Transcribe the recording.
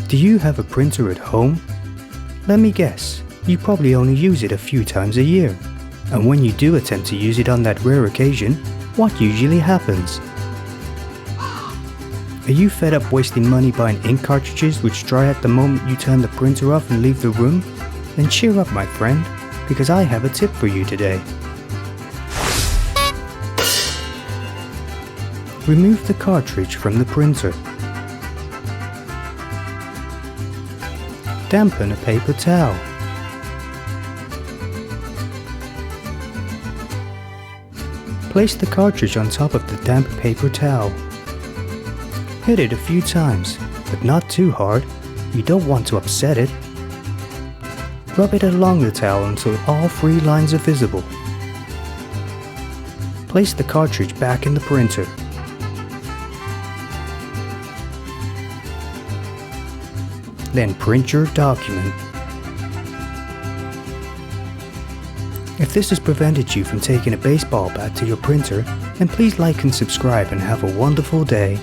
Do you have a printer at home? Let me guess, you probably only use it a few times a year. And when you do attempt to use it on that rare occasion, what usually happens? Are you fed up wasting money buying ink cartridges which dry at the moment you turn the printer off and leave the room? Then cheer up, my friend, because I have a tip for you today. Remove the cartridge from the printer. Dampen a paper towel. Place the cartridge on top of the damp paper towel. Hit it a few times, but not too hard. You don't want to upset it. Rub it along the towel until all 3 lines are visible. Place the cartridge back in the printer. Then print your document. If this has prevented you from taking a baseball bat to your printer, then please like and subscribe and have a wonderful day.